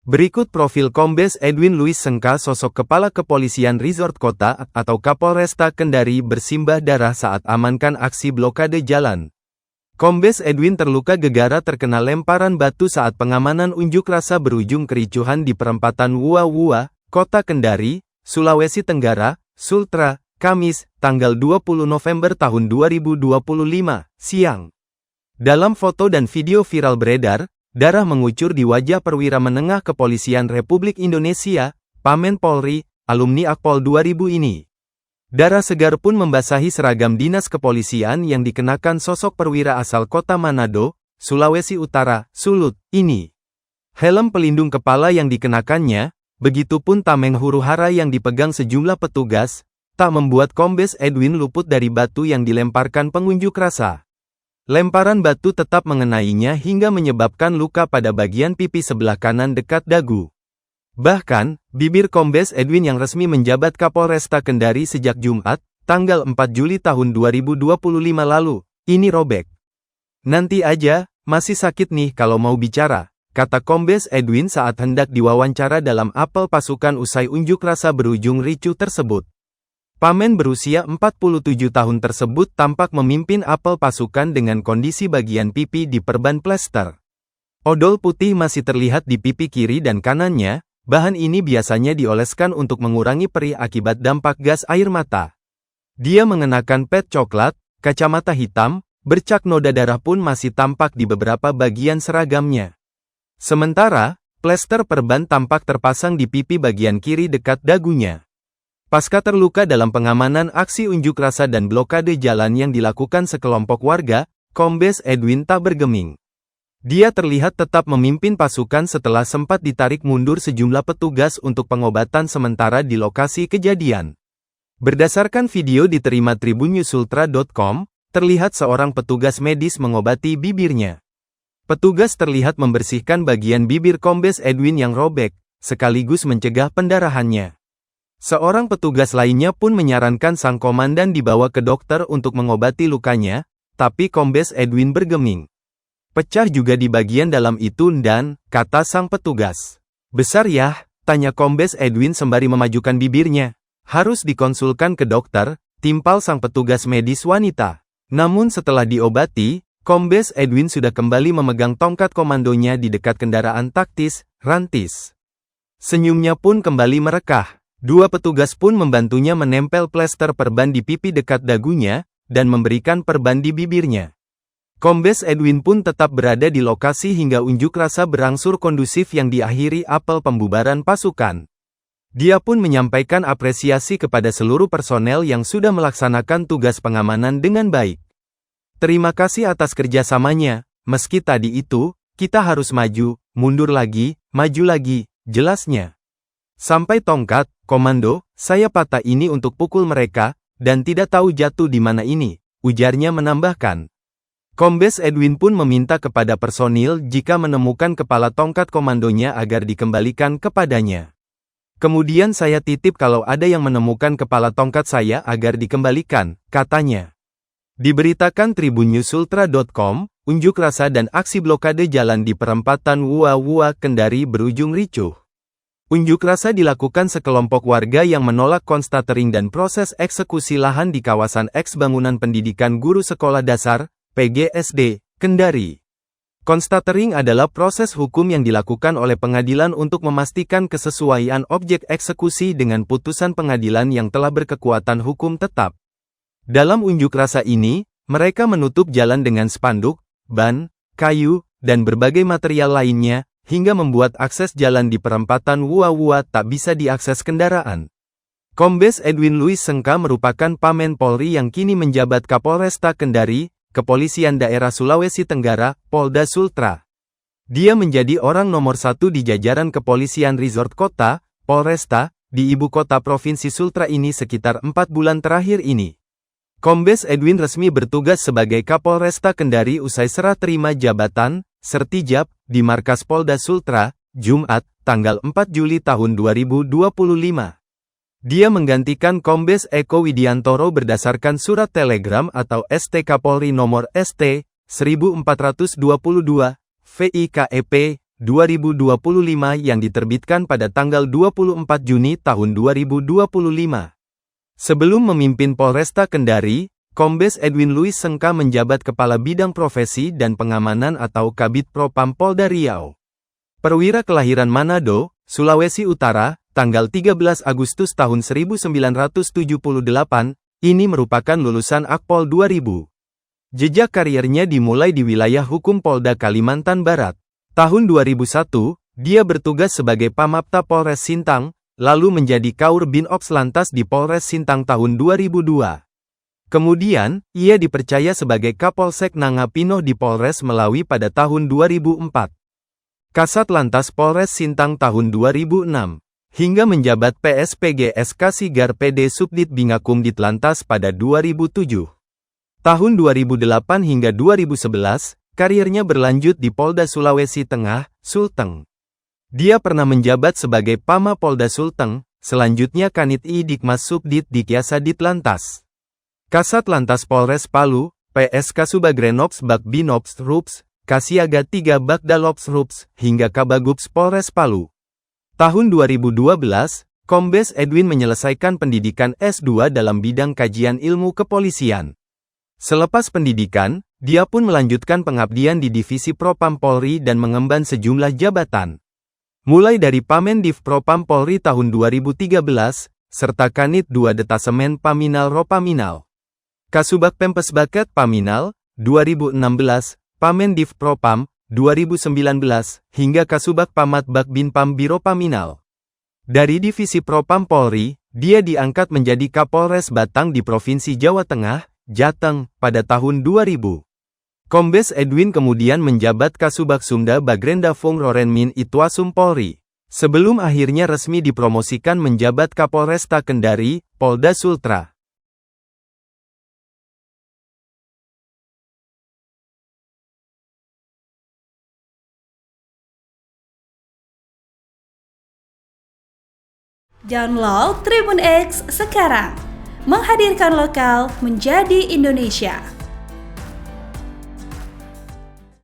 Berikut profil Kombes Edwin Louis Sengka, sosok Kepala Kepolisian Resort Kota atau Kapolresta Kendari, bersimbah darah saat amankan aksi blokade jalan. Kombes Edwin terluka gegara terkena lemparan batu saat pengamanan unjuk rasa berujung kericuhan di perempatan Wua-Wua, Kota Kendari, Sulawesi Tenggara, Sultra, Kamis, tanggal 20 November tahun 2025, siang. Dalam foto dan video viral beredar, darah mengucur di wajah perwira menengah Kepolisian Republik Indonesia, Pamen Polri, alumni Akpol 2000 ini. Darah segar pun membasahi seragam dinas kepolisian yang dikenakan sosok perwira asal kota Manado, Sulawesi Utara, Sulut, ini. Helm pelindung kepala yang dikenakannya, begitupun tameng huru-hara yang dipegang sejumlah petugas, tak membuat Kombes Edwin luput dari batu yang dilemparkan pengunjuk rasa. Lemparan batu tetap mengenainya hingga menyebabkan luka pada bagian pipi sebelah kanan dekat dagu. Bahkan, bibir Kombes Edwin yang resmi menjabat Kapolresta Kendari sejak Jumat, tanggal 4 Juli tahun 2025 lalu, ini robek. "Nanti aja, masih sakit nih kalau mau bicara," kata Kombes Edwin saat hendak diwawancara dalam apel pasukan usai unjuk rasa berujung ricuh tersebut. Pamen berusia 47 tahun tersebut tampak memimpin apel pasukan dengan kondisi bagian pipi diperban plester. Odol putih masih terlihat di pipi kiri dan kanannya, bahan ini biasanya dioleskan untuk mengurangi perih akibat dampak gas air mata. Dia mengenakan pet coklat, kacamata hitam, bercak noda darah pun masih tampak di beberapa bagian seragamnya. Sementara, plester perban tampak terpasang di pipi bagian kiri dekat dagunya. Pasca terluka dalam pengamanan aksi unjuk rasa dan blokade jalan yang dilakukan sekelompok warga, Kombes Edwin tak bergeming. Dia terlihat tetap memimpin pasukan setelah sempat ditarik mundur sejumlah petugas untuk pengobatan sementara di lokasi kejadian. Berdasarkan video diterima tribunnews-ultra.com, terlihat seorang petugas medis mengobati bibirnya. Petugas terlihat membersihkan bagian bibir Kombes Edwin yang robek, sekaligus mencegah pendarahannya. Seorang petugas lainnya pun menyarankan sang komandan dibawa ke dokter untuk mengobati lukanya, tapi Kombes Edwin bergeming. "Pecah juga di bagian dalam itu dan," kata sang petugas. "Besar ya?" tanya Kombes Edwin sembari memajukan bibirnya. "Harus dikonsulkan ke dokter," timpal sang petugas medis wanita. Namun setelah diobati, Kombes Edwin sudah kembali memegang tongkat komandonya di dekat kendaraan taktis, rantis. Senyumnya pun kembali merekah. Dua petugas pun membantunya menempel plester perban di pipi dekat dagunya, dan memberikan perban di bibirnya. Kombes Edwin pun tetap berada di lokasi hingga unjuk rasa berangsur kondusif yang diakhiri apel pembubaran pasukan. Dia pun menyampaikan apresiasi kepada seluruh personel yang sudah melaksanakan tugas pengamanan dengan baik. "Terima kasih atas kerjasamanya, meski tadi itu, kita harus maju, mundur lagi, maju lagi," jelasnya. "Sampai tongkat, komando, saya patah ini untuk pukul mereka, dan tidak tahu jatuh di mana ini," ujarnya menambahkan. Kombes Edwin pun meminta kepada personil jika menemukan kepala tongkat komandonya agar dikembalikan kepadanya. "Kemudian saya titip kalau ada yang menemukan kepala tongkat saya agar dikembalikan," katanya. Diberitakan tribunnews-ultra.com, unjuk rasa dan aksi blokade jalan di perempatan Wua-Wua Kendari berujung ricuh. Unjuk rasa dilakukan sekelompok warga yang menolak konstatering dan proses eksekusi lahan di kawasan eks bangunan pendidikan guru sekolah dasar, PGSD, Kendari. Konstatering adalah proses hukum yang dilakukan oleh pengadilan untuk memastikan kesesuaian objek eksekusi dengan putusan pengadilan yang telah berkekuatan hukum tetap. Dalam unjuk rasa ini, mereka menutup jalan dengan spanduk, ban, kayu, dan berbagai material lainnya, hingga membuat akses jalan di perempatan Wua-Wua tak bisa diakses kendaraan. Kombes Edwin Louis Sengka merupakan Pamen Polri yang kini menjabat Kapolresta Kendari, Kepolisian Daerah Sulawesi Tenggara, Polda Sultra. Dia menjadi orang nomor 1 di jajaran Kepolisian Resort Kota, Polresta, di ibu kota Provinsi Sultra ini sekitar 4 bulan terakhir ini. Kombes Edwin resmi bertugas sebagai Kapolresta Kendari usai serah terima jabatan, Sertijab, di markas Polda Sultra, Jumat, tanggal 4 Juli tahun 2025. Dia menggantikan Kombes Eko Widiantoro berdasarkan surat telegram atau ST Kapolri nomor ST, 1422, VIKEP, 2025 yang diterbitkan pada tanggal 24 Juni tahun 2025. Sebelum memimpin Polresta Kendari, Kombes Edwin Louis Sengka menjabat Kepala Bidang Profesi dan Pengamanan atau Kabid Propam Polda Riau. Perwira kelahiran Manado, Sulawesi Utara, tanggal 13 Agustus tahun 1978, ini merupakan lulusan Akpol 2000. Jejak kariernya dimulai di wilayah hukum Polda Kalimantan Barat. Tahun 2001, dia bertugas sebagai Pamapta Polres Sintang, lalu menjadi Kaur Binops Lantas di Polres Sintang tahun 2002. Kemudian, ia dipercaya sebagai Kapolsek Nangapinoh di Polres Melawi pada tahun 2004. Kasat Lantas Polres Sintang tahun 2006, hingga menjabat PSPG SK Sigar PD Subdit Bingakum Ditlantas pada 2007. Tahun 2008 hingga 2011, karirnya berlanjut di Polda Sulawesi Tengah, Sulteng. Dia pernah menjabat sebagai Pama Polda Sulteng, selanjutnya Kanit I Dikmas Subdit Dikyasa Ditlantas. Kasat Lantas Polres Palu, PSK Subagrenops Bak Binops Rups, Kasiaga 3 Bakdalops Rups, hingga Kabagups Polres Palu. Tahun 2012, Kombes Edwin menyelesaikan pendidikan S2 dalam bidang kajian ilmu kepolisian. Selepas pendidikan, dia pun melanjutkan pengabdian di Divisi Propam Polri dan mengemban sejumlah jabatan. Mulai dari Pamendiv Propam Polri tahun 2013, serta Kanit 2 Detasemen Paminal Ropaminal. Kasubag Pempesbaket Paminal, 2016, Pamendiv Propam, 2019, hingga Kasubag Pamat Bakbinpam Biro Paminal. Dari Divisi Propam Polri, dia diangkat menjadi Kapolres Batang di Provinsi Jawa Tengah, Jateng, pada tahun 2000. Kombes Edwin kemudian menjabat Kasubag Sumda Bagrenda Fung Rorenmin Itwasum Polri, sebelum akhirnya resmi dipromosikan menjabat Kapolresta Kendari, Polda Sultra. Download Tribun X sekarang, menghadirkan lokal menjadi Indonesia.